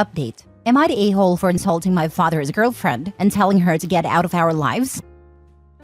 Update. Am I the a-hole for insulting my father's girlfriend and telling her to get out of our lives?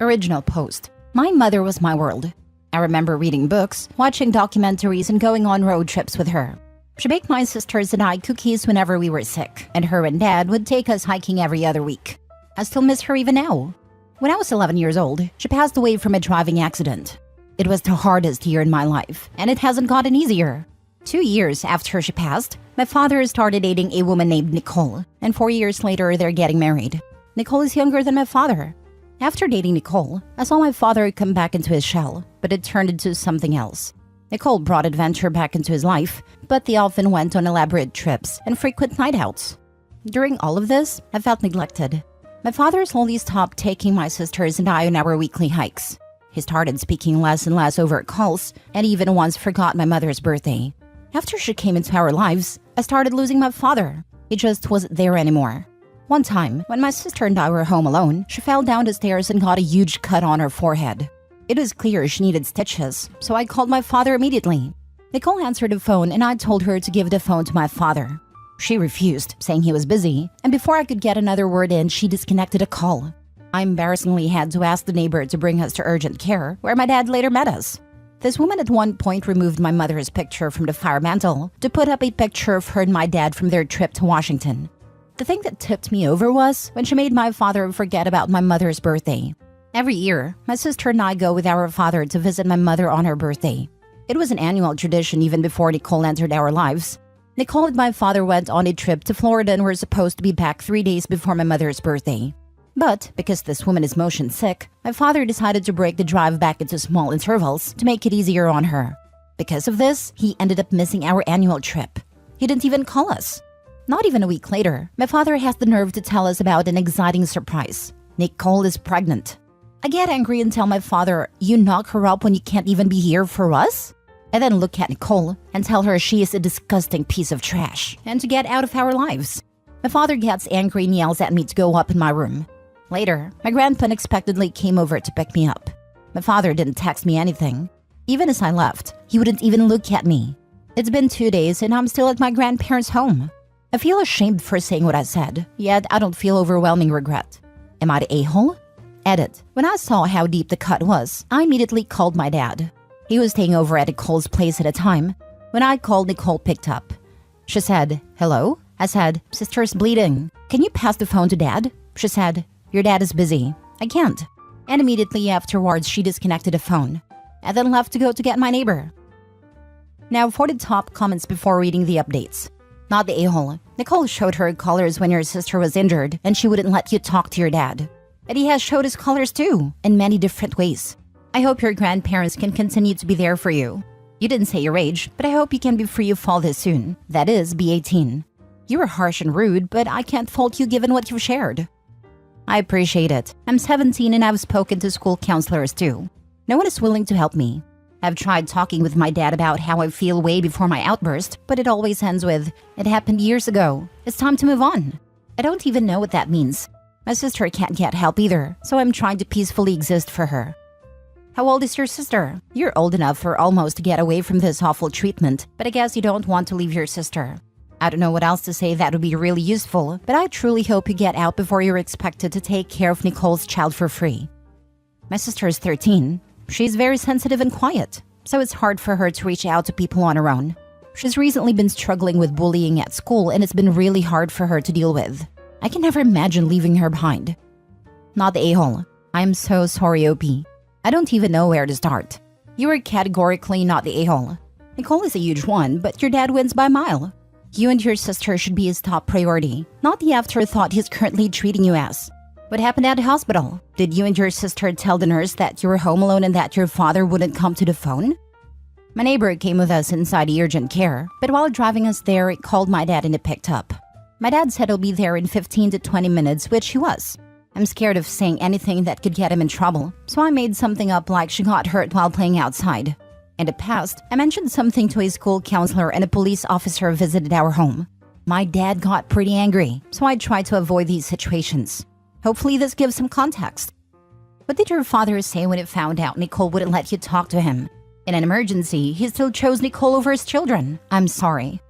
Original post. My mother was my world. I remember reading books, watching documentaries, and going on road trips with her. She baked my sisters and I cookies whenever we were sick, and her and dad would take us hiking every other week. I still miss her even now. When I was 11 years old, she passed away from a driving accident. It was the hardest year in my life, and it hasn't gotten easier. 2 years after she passed, my father started dating a woman named Nicole, and 4 years later they're getting married. Nicole is younger than my father. After dating Nicole, I saw my father come back into his shell, but it turned into something else. Nicole brought adventure back into his life, but they often went on elaborate trips and frequent night outs. During all of this, I felt neglected. My father slowly stopped taking my sisters and I on our weekly hikes. He started speaking less and less over calls, and even once forgot my mother's birthday. After she came into our lives, I started losing my father. He just wasn't there anymore. One time, when my sister and I were home alone, she fell down the stairs and got a huge cut on her forehead. It was clear she needed stitches, so I called my father immediately. Nicole answered the phone and I told her to give the phone to my father. She refused, saying he was busy, and before I could get another word in, she disconnected a call. I embarrassingly had to ask the neighbor to bring us to urgent care, where my dad later met us. This woman at one point removed my mother's picture from the fire mantle to put up a picture of her and my dad from their trip to Washington. The thing that tipped me over was when she made my father forget about my mother's birthday. Every year, my sister and I go with our father to visit my mother on her birthday. It was an annual tradition even before Nicole entered our lives. Nicole and my father went on a trip to Florida and were supposed to be back 3 days before my mother's birthday. But because this woman is motion sick, my father decided to break the drive back into small intervals to make it easier on her. Because of this, he ended up missing our annual trip. He didn't even call us. Not even a week later, my father has the nerve to tell us about an exciting surprise. Nicole is pregnant. I get angry and tell my father, "You knock her up when you can't even be here for us?" I then look at Nicole and tell her she is a disgusting piece of trash and to get out of our lives. My father gets angry and yells at me to go up in my room. Later, my grandpa unexpectedly came over to pick me up. My father didn't text me anything. Even as I left, he wouldn't even look at me. It's been 2 days and I'm still at my grandparents' home. I feel ashamed for saying what I said, yet I don't feel overwhelming regret. Am I the a-hole? Edit. When I saw how deep the cut was, I immediately called my dad. He was staying over at Nicole's place at a time. When I called, Nicole picked up. She said, "Hello?" I said, "Sister's bleeding. Can you pass the phone to Dad?" She said, "Your dad is busy. I can't." And immediately afterwards, she disconnected the phone. I then left to go to get my neighbor. Now for the top comments before reading the updates. Not the a-hole. Nicole showed her colors when your sister was injured and she wouldn't let you talk to your dad. And he has showed his colors too, in many different ways. I hope your grandparents can continue to be there for you. You didn't say your age, but I hope you can be free of all this soon. That is, be 18. You were harsh and rude, but I can't fault you given what you've shared. I appreciate it. I'm 17 and I've spoken to school counselors too. No one is willing to help me. I've tried talking with my dad about how I feel way before my outburst, but it always ends with, "It happened years ago. It's time to move on." I don't even know what that means. My sister can't get help either, so I'm trying to peacefully exist for her. How old is your sister? You're old enough for almost to get away from this awful treatment, but I guess you don't want to leave your sister. I don't know what else to say that would be really useful, but I truly hope you get out before you're expected to take care of Nicole's child for free. My sister is 13. She's very sensitive and quiet, so it's hard for her to reach out to people on her own. She's recently been struggling with bullying at school and it's been really hard for her to deal with. I can never imagine leaving her behind. Not the a-hole. I'm so sorry, OP. I don't even know where to start. You are categorically not the a-hole. Nicole is a huge one, but your dad wins by a mile. You and your sister should be his top priority, not the afterthought he's currently treating you as. What happened at the hospital? Did you and your sister tell the nurse that you were home alone and that your father wouldn't come to the phone? My neighbor came with us inside the urgent care, but while driving us there, it called my dad and it picked up. My dad said he'll be there in 15 to 20 minutes, which he was. I'm scared of saying anything that could get him in trouble, so I made something up like she got hurt while playing outside. In the past, I mentioned something to a school counselor and a police officer visited our home. My dad got pretty angry, so I tried to avoid these situations. Hopefully this gives some context. What did your father say when he found out Nicole wouldn't let you talk to him? In an emergency, he still chose Nicole over his children. I'm sorry.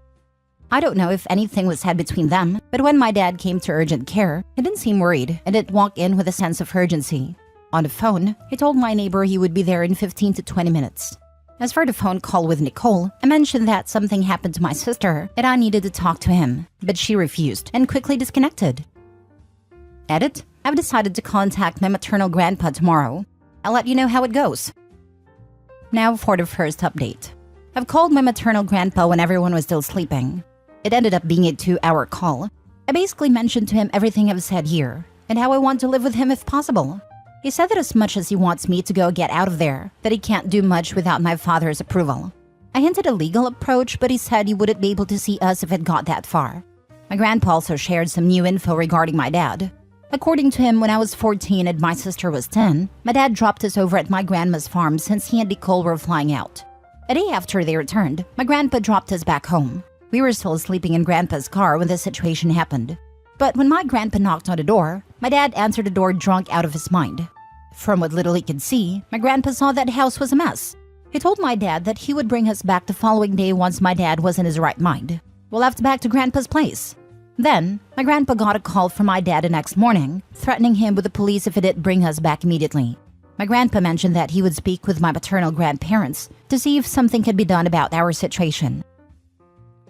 I don't know if anything was said between them, but when my dad came to urgent care, he didn't seem worried and didn't walk in with a sense of urgency. On the phone, he told my neighbor he would be there in 15 to 20 minutes. As for the phone call with Nicole, I mentioned that something happened to my sister and I needed to talk to him, but she refused and quickly disconnected. Edit: I've decided to contact my maternal grandpa tomorrow. I'll let you know how it goes. Now for the first update. I've called my maternal grandpa when everyone was still sleeping. It ended up being a 2-hour call. I basically mentioned to him everything I've said here and how I want to live with him if possible. He said that as much as he wants me to go get out of there, that he can't do much without my father's approval. I hinted a legal approach, but he said he wouldn't be able to see us if it got that far. My grandpa also shared some new info regarding my dad. According to him, when I was 14 and my sister was 10, my dad dropped us over at my grandma's farm since he and Nicole were flying out. A day after they returned, my grandpa dropped us back home. We were still sleeping in grandpa's car when the situation happened. But when my grandpa knocked on the door, my dad answered the door drunk out of his mind. From what little he could see, my grandpa saw that house was a mess. He told my dad that he would bring us back the following day once my dad was in his right mind. We left back to grandpa's place. Then, my grandpa got a call from my dad the next morning, threatening him with the police if he didn't bring us back immediately. My grandpa mentioned that he would speak with my paternal grandparents to see if something could be done about our situation.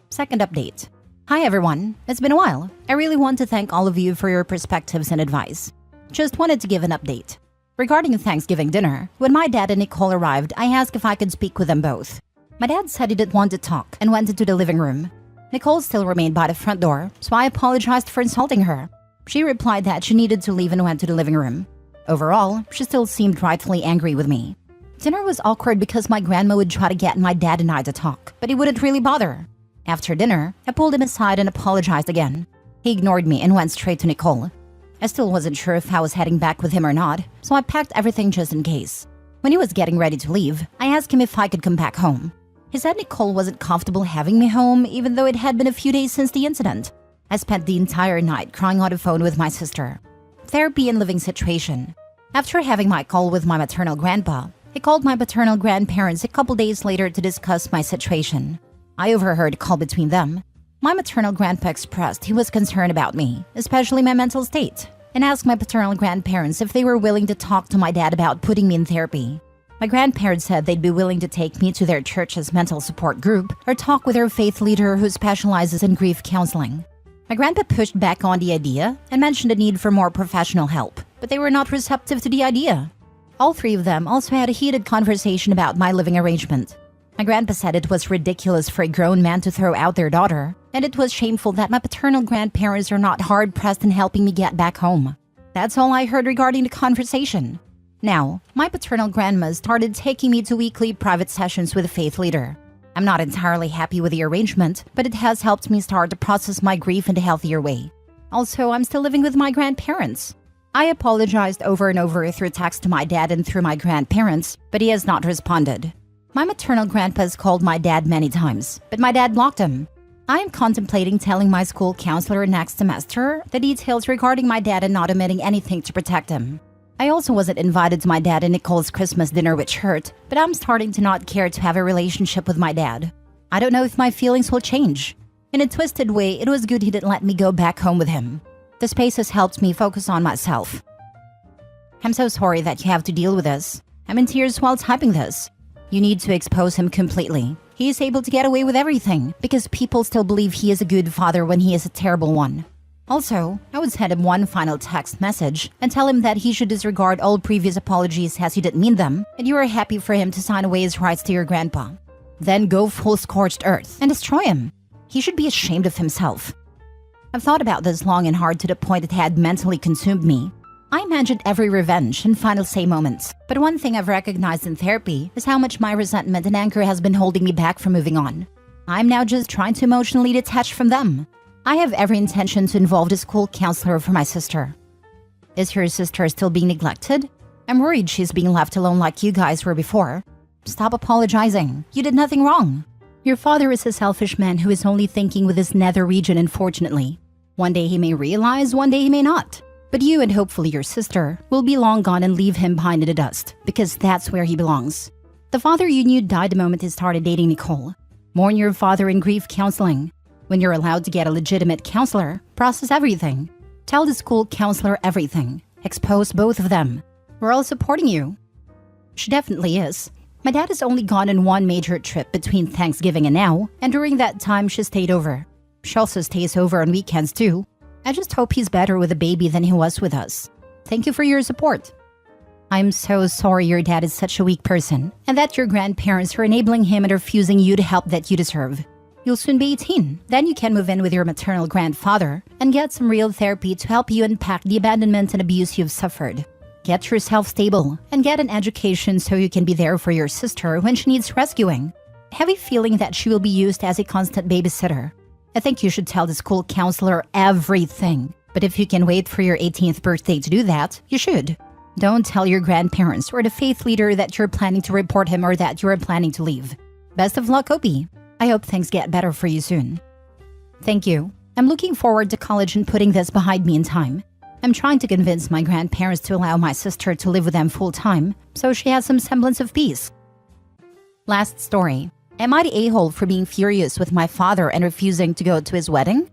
Second update. Hi everyone, it's been a while. I really want to thank all of you for your perspectives and advice. Just wanted to give an update. Regarding Thanksgiving dinner, when my dad and Nicole arrived, I asked if I could speak with them both. My dad said he didn't want to talk and went into the living room. Nicole still remained by the front door, so I apologized for insulting her. She replied that she needed to leave and went to the living room. Overall, she still seemed rightfully angry with me. Dinner was awkward because my grandma would try to get my dad and I to talk, but he wouldn't really bother. After dinner, I pulled him aside and apologized again. He ignored me and went straight to Nicole. I still wasn't sure if I was heading back with him or not, so I packed everything just in case. When he was getting ready to leave, I asked him if I could come back home. He said Nicole wasn't comfortable having me home, even though it had been a few days since the incident. I spent the entire night crying on the phone with my sister. Therapy and living situation. After having my call with my maternal grandpa, he called my paternal grandparents a couple days later to discuss my situation. I overheard a call between them. My maternal grandpa expressed he was concerned about me, especially my mental state, and asked my paternal grandparents if they were willing to talk to my dad about putting me in therapy. My grandparents said they'd be willing to take me to their church's mental support group or talk with their faith leader who specializes in grief counseling. My grandpa pushed back on the idea and mentioned the need for more professional help, but they were not receptive to the idea. All three of them also had a heated conversation about my living arrangement. My grandpa said it was ridiculous for a grown man to throw out their daughter, and it was shameful that my paternal grandparents are not hard-pressed in helping me get back home. That's all I heard regarding the conversation. Now, my paternal grandma started taking me to weekly private sessions with a faith leader. I'm not entirely happy with the arrangement, but it has helped me start to process my grief in a healthier way. Also, I'm still living with my grandparents. I apologized over and over through text to my dad and through my grandparents, but he has not responded. My maternal grandpa has called my dad many times, but my dad blocked him. I am contemplating telling my school counselor next semester the details regarding my dad and not omitting anything to protect him. I also wasn't invited to my dad and Nicole's Christmas dinner, which hurt, but I'm starting to not care to have a relationship with my dad. I don't know if my feelings will change. In a twisted way, it was good he didn't let me go back home with him. The space has helped me focus on myself. I'm so sorry that you have to deal with this. I'm in tears while typing this. You need to expose him completely. He is able to get away with everything because people still believe he is a good father when he is a terrible one. Also, I would send him one final text message and tell him that he should disregard all previous apologies as he didn't mean them, and you are happy for him to sign away his rights to your grandpa. Then go full scorched earth and destroy him. He should be ashamed of himself. I've thought about this long and hard to the point it had mentally consumed me. I imagined every revenge and final say moments, but one thing I've recognized in therapy is how much my resentment and anger has been holding me back from moving on. I'm now just trying to emotionally detach from them. I have every intention to involve the school counselor for my sister. Is your sister still being neglected? I'm worried she's being left alone like you guys were before. Stop apologizing. You did nothing wrong. Your father is a selfish man who is only thinking with his nether region, unfortunately. One day he may realize, one day he may not. But you and hopefully your sister will be long gone and leave him behind in the dust, because that's where he belongs. The father you knew died the moment he started dating Nicole. Mourn your father in grief counseling. When you're allowed to get a legitimate counselor, process everything. Tell the school counselor everything. Expose both of them. We're all supporting you. She definitely is. My dad has only gone on one major trip between Thanksgiving and now, and during that time she stayed over. She also stays over on weekends too. I just hope he's better with the baby than he was with us. Thank you for your support. I'm so sorry your dad is such a weak person, and that your grandparents are enabling him and refusing you the help that you deserve. You'll soon be 18. Then you can move in with your maternal grandfather and get some real therapy to help you unpack the abandonment and abuse you've suffered. Get yourself stable and get an education so you can be there for your sister when she needs rescuing. Have a feeling that she will be used as a constant babysitter. I think you should tell the school counselor everything. But if you can wait for your 18th birthday to do that, you should. Don't tell your grandparents or the faith leader that you're planning to report him or that you're planning to leave. Best of luck, Opie. I hope things get better for you soon. Thank you. I'm looking forward to college and putting this behind me in time. I'm trying to convince my grandparents to allow my sister to live with them full-time, so she has some semblance of peace. Last story. Am I the a-hole for being furious with my father and refusing to go to his wedding?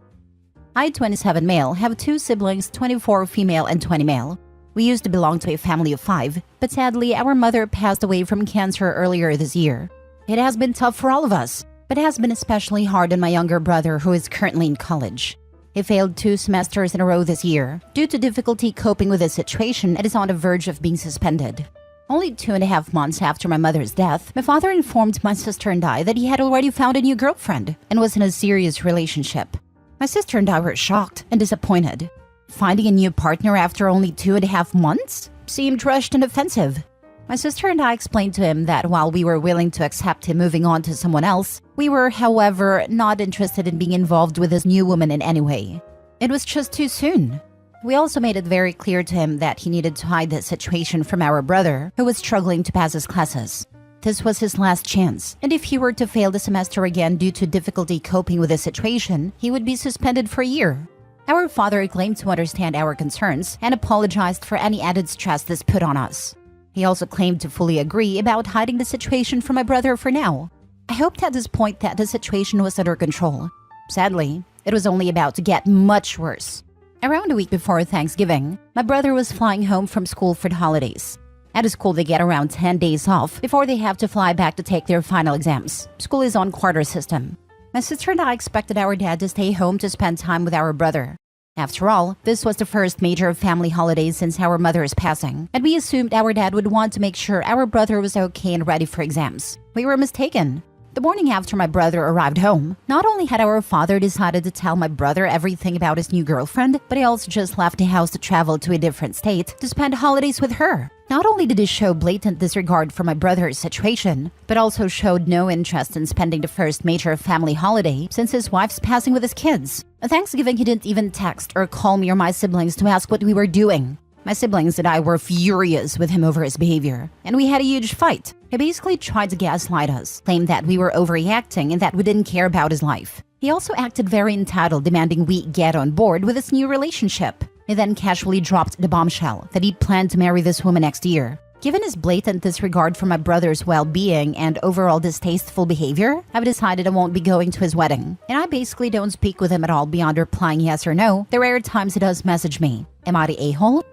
I, 27 male, have 2 siblings, 24 female and 20 male. We used to belong to a family of 5, but sadly our mother passed away from cancer earlier this year. It has been tough for all of us, but it has been especially hard on my younger brother who is currently in college. He failed 2 semesters in a row this year. Due to difficulty coping with the situation, it is on the verge of being suspended. Only 2.5 months after my mother's death, my father informed my sister and I that he had already found a new girlfriend and was in a serious relationship. My sister and I were shocked and disappointed. Finding a new partner after only 2.5 months seemed rushed and offensive. My sister and I explained to him that while we were willing to accept him moving on to someone else, we were, however, not interested in being involved with this new woman in any way. It was just too soon. We also made it very clear to him that he needed to hide the situation from our brother, who was struggling to pass his classes. This was his last chance, and if he were to fail the semester again due to difficulty coping with the situation, he would be suspended for a year. Our father claimed to understand our concerns and apologized for any added stress this put on us. He also claimed to fully agree about hiding the situation from my brother for now. I hoped at this point that the situation was under control. Sadly, it was only about to get much worse. Around a week before Thanksgiving, my brother was flying home from school for the holidays. At the school, they get around 10 days off before they have to fly back to take their final exams. School is on quarter system. My sister and I expected our dad to stay home to spend time with our brother. After all, this was the first major family holiday since our mother's passing, and we assumed our dad would want to make sure our brother was okay and ready for exams. We were mistaken. The morning after my brother arrived home, not only had our father decided to tell my brother everything about his new girlfriend, but he also just left the house to travel to a different state to spend holidays with her. Not only did he show blatant disregard for my brother's situation, but also showed no interest in spending the first major family holiday since his wife's passing with his kids. On Thanksgiving, he didn't even text or call me or my siblings to ask what we were doing. My siblings and I were furious with him over his behavior, and we had a huge fight. He basically tried to gaslight us, claimed that we were overreacting and that we didn't care about his life. He also acted very entitled, demanding we get on board with his new relationship. He then casually dropped the bombshell that he planned to marry this woman next year. Given his blatant disregard for my brother's well-being and overall distasteful behavior, I've decided I won't be going to his wedding. And I basically don't speak with him at all beyond replying yes or no. The rare times he does message me. Am I the a-hole?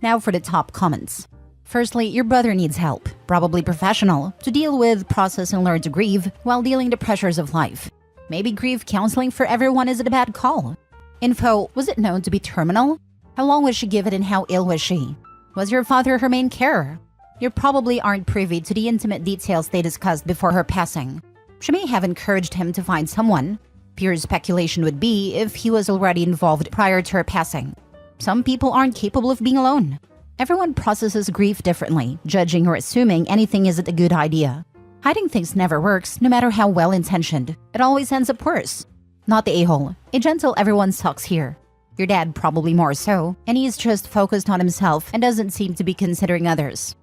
Now for the top comments. Firstly, your brother needs help, probably professional, to deal with, process, and learn to grieve while dealing the pressures of life. Maybe grief counseling for everyone isn't a bad call. Info, was it known to be terminal? How long was she given and how ill was she? Was your father her main carer? You probably aren't privy to the intimate details they discussed before her passing. She may have encouraged him to find someone. Pure speculation would be if he was already involved prior to her passing. Some people aren't capable of being alone. Everyone processes grief differently. Judging or assuming anything isn't a good idea. Hiding things never works, no matter how well-intentioned. It always ends up worse. Not the a-hole. A gentle everyone sucks here. Your dad probably more so, and he's just focused on himself and doesn't seem to be considering others.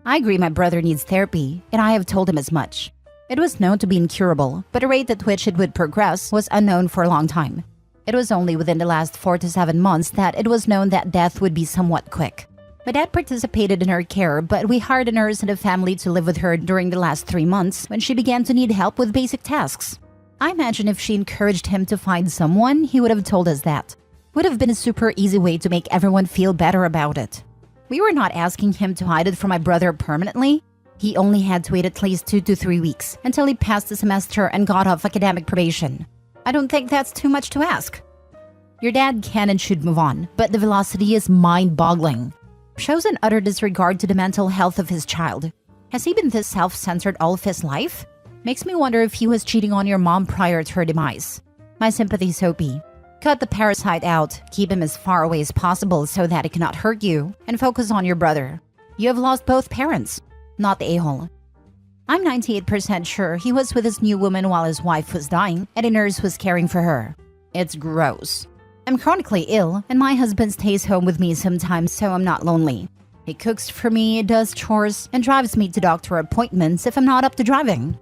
I agree my brother needs therapy, and I have told him as much. It was known to be incurable, but the rate at which it would progress was unknown for a long time. It was only within the last 4 to 7 months that it was known that death would be somewhat quick. My dad participated in her care, but we hired a nurse and a family to live with her during the last 3 months when she began to need help with basic tasks. I imagine if she encouraged him to find someone, he would have told us that. Would have been a super easy way to make everyone feel better about it. We were not asking him to hide it from my brother permanently. He only had to wait at least 2 to 3 weeks until he passed the semester and got off academic probation. I don't think that's too much to ask. Your dad can and should move on, but the velocity is mind-boggling. Shows an utter disregard to the mental health of his child. Has he been this self-centered all of his life? Makes me wonder if he was cheating on your mom prior to her demise. My sympathy, Soapy. Cut the parasite out, keep him as far away as possible so that he cannot hurt you, and focus on your brother. You have lost both parents, not the a-hole. I'm 98% sure he was with his new woman while his wife was dying and a nurse was caring for her. It's gross. I'm chronically ill and my husband stays home with me sometimes so I'm not lonely. He cooks for me, does chores, and drives me to doctor appointments if I'm not up to driving.